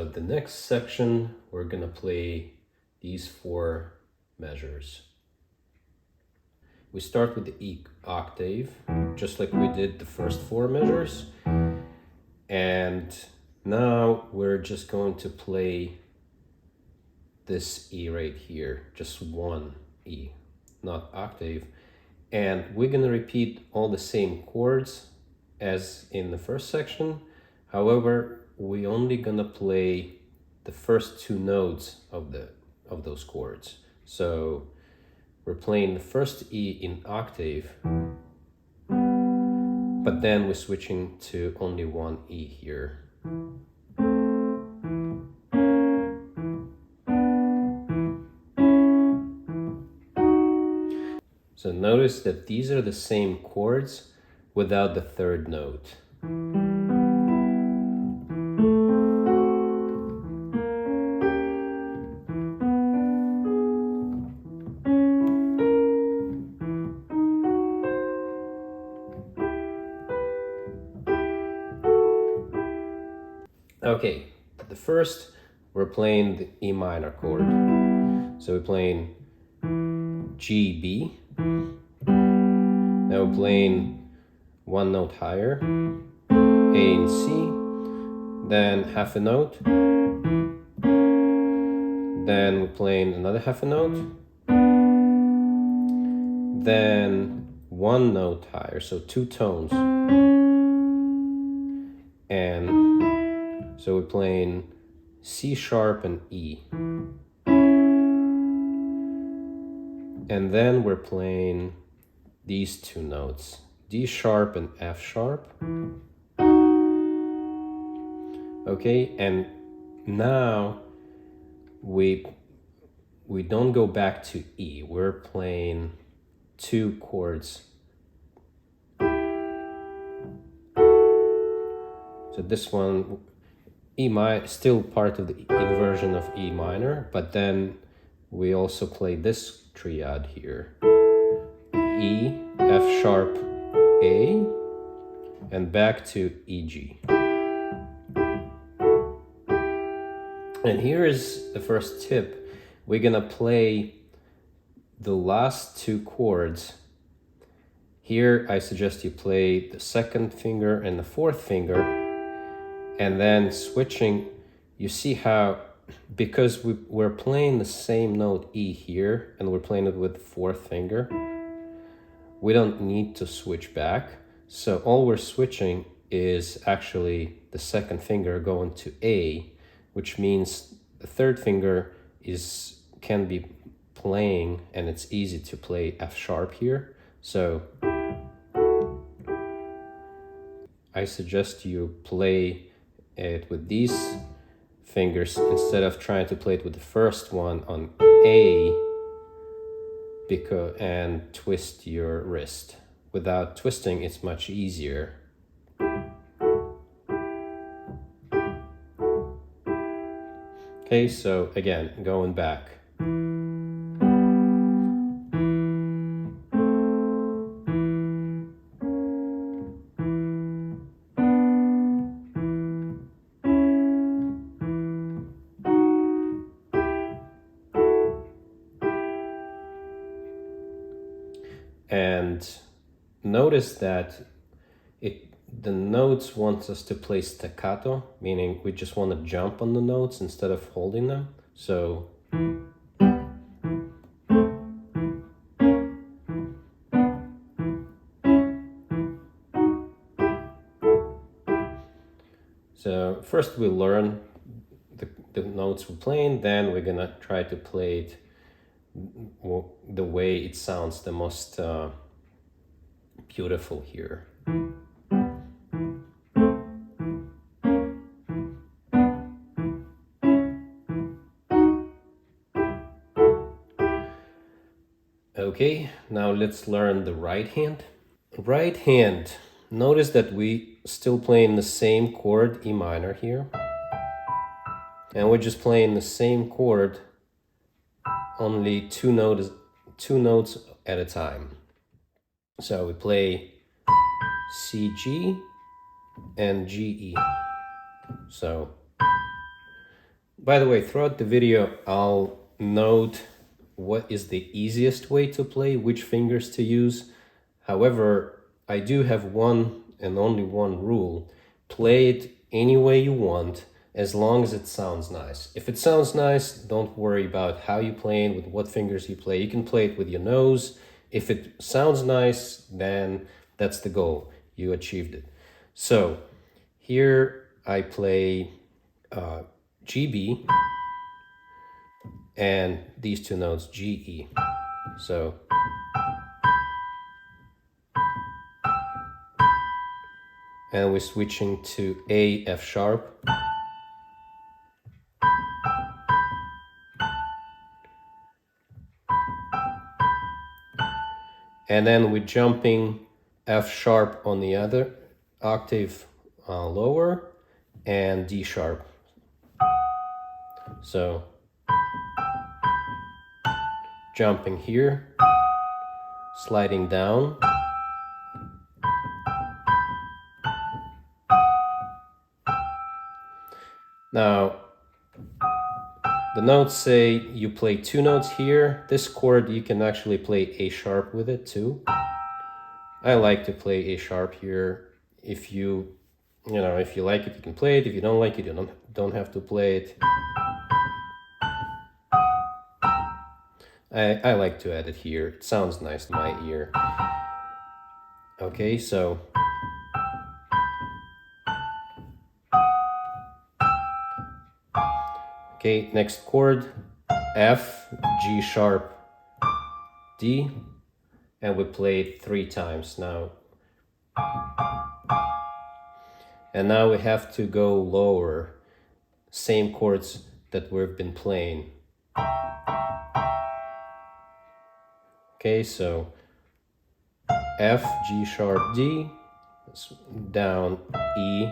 So the next section, we're gonna play these 4 measures. We start with the E octave, just like we did the first 4 measures. And now we're just going to play this E right here, just one E, not octave. And we're gonna repeat all the same chords as in the first section. However, we only gonna play the first 2 notes of those chords. So we're playing the first E in octave, but then we're switching to only one E here. So notice that these are the same chords without the 3rd note. Okay, the first, we're playing the E minor chord. So we're playing G, B. Now we're playing 1 note higher, A and C, then half a note, then we're playing another half a note, then 1 note higher, so 2 tones, and so we're playing C sharp and E. And then we're playing these 2 notes, D sharp and F sharp. Okay, and now we don't go back to E. We're playing 2 chords. So this one, E minor, still part of the inversion of E minor, but then we also play this triad here. E, F sharp, A, and back to E, G. And here is the first tip. We're gonna play the last 2 chords. Here I suggest you play the 2nd finger and the 4th finger, and then switching. You see how, because we're playing the same note E here, and we're playing it with the 4th finger, we don't need to switch back. So all we're switching is actually the 2nd finger going to A, which means the 3rd finger can be playing, and it's easy to play F sharp here. So I suggest you play it with these fingers instead of trying to play it with the first one on A, and twist your wrist. Without twisting, it's much easier. Okay, so again, going back. And notice that the notes wants us to play staccato, meaning we just want to jump on the notes instead of holding them. So first we learn the notes we're playing, then we're gonna try to play it the way it sounds the most beautiful here. Okay, now let's learn the right hand. Right hand, notice that we still playing the same chord, E minor here. And we're just playing the same chord, only 2 notes at a time. So we play C, G, and G, E. So By the way, throughout the video, I'll note what is the easiest way to play, which fingers to use. However, I do have one and only one rule. Play it any way you want, as long as it sounds nice. If it sounds nice, don't worry about how you play it, with what fingers you play. You can play it with your nose. If it sounds nice, then that's the goal. You achieved it. So here I play GB and these two notes GE. So and we're switching to A, F sharp. And then we're jumping F sharp on the other octave lower and D sharp. So jumping here, sliding down. Now, the notes say you play two notes here. This chord, you can actually play A sharp with it too. I like to play A sharp here. If you like it, you can play it. If you don't like it, you don't have to play it. I like to add it here. It sounds nice to my ear. Okay, so okay, next chord, F, G sharp, D, and we play it 3 times now. And now we have to go lower, same chords that we've been playing. Okay, so F, G sharp, D, down E,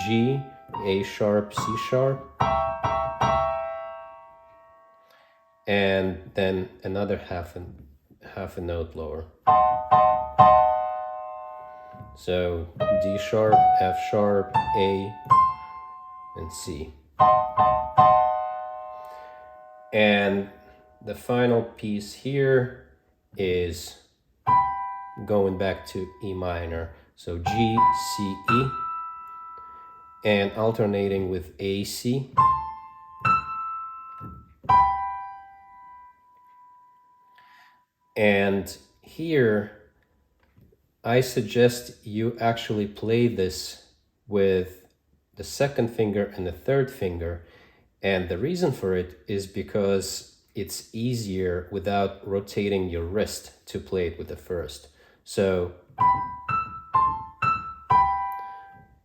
G, A sharp, C sharp, and then another half a note lower. So D sharp, F sharp, A, and C. And the final piece here is going back to E minor. So G, C, E, and alternating with A, C. And here, I suggest you actually play this with the second finger and the third finger. And the reason for it is because it's easier without rotating your wrist to play it with the first. So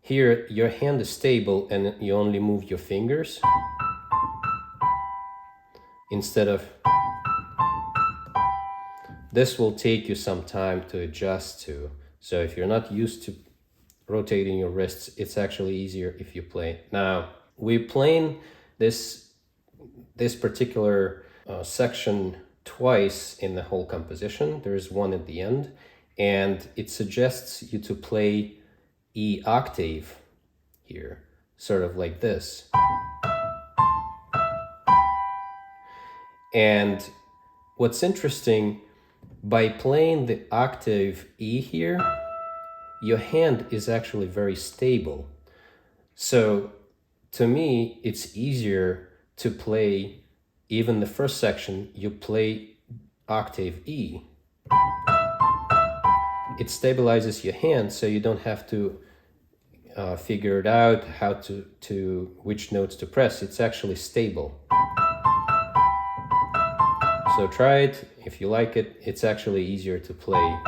here, your hand is stable and you only move your fingers instead of... This will take you some time to adjust to. So if you're not used to rotating your wrists, it's actually easier if you play. Now, we're playing this particular section twice in the whole composition. There's one at the end, and it suggests you to play E octave here, sort of like this. And what's interesting, by playing the octave E here, your hand is actually very stable. So to me, it's easier to play even the first section, you play octave E. It stabilizes your hand, so you don't have to figure it out how to which notes to press. It's actually stable. So try it. If you like it, it's actually easier to play,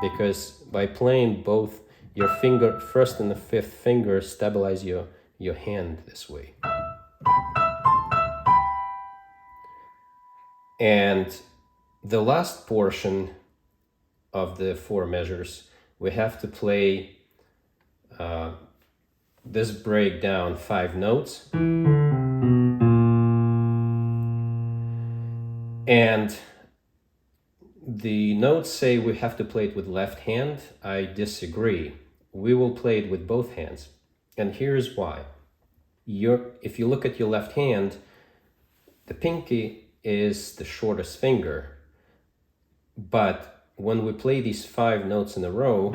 because by playing both your finger, first and the fifth finger, stabilize your hand this way. And the last portion of the 4 measures, we have to play this breakdown 5 notes. And the notes say we have to play it with left hand. I disagree. We will play it with both hands. And here's why. if you look at your left hand, the pinky is the shortest finger. But when we play these 5 notes in a row,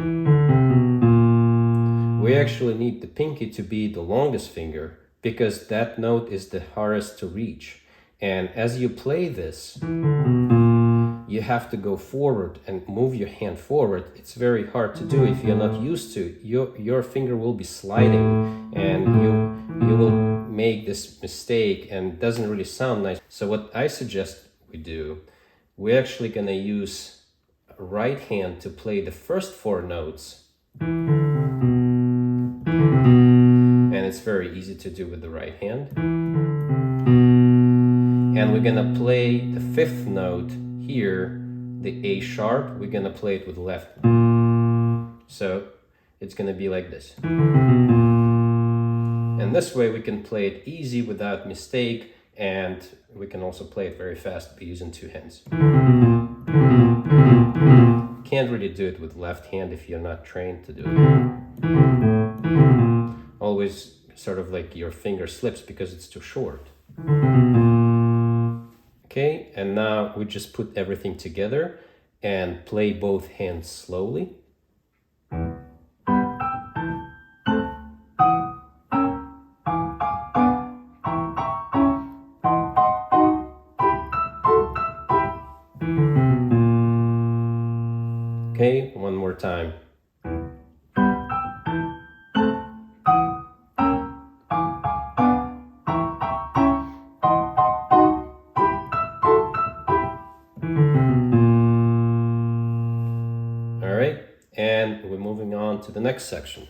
we actually need the pinky to be the longest finger because that note is the hardest to reach. And as you play this, you have to go forward and move your hand forward. It's very hard to do if you're not used to. Your finger will be sliding and you will make this mistake and it doesn't really sound nice. So what I suggest we do, we're actually gonna use right hand to play the first 4 notes. And it's very easy to do with the right hand. And we're gonna play the 5th note here, the A sharp, we're gonna play it with the left. So it's gonna be like this. And this way we can play it easy without mistake, and we can also play it very fast by using 2 hands. Can't really do it with left hand if you're not trained to do it. Always sort of like your finger slips because it's too short. Okay, and now we just put everything together and play both hands slowly. Okay, one more time. All right, and we're moving on to the next section.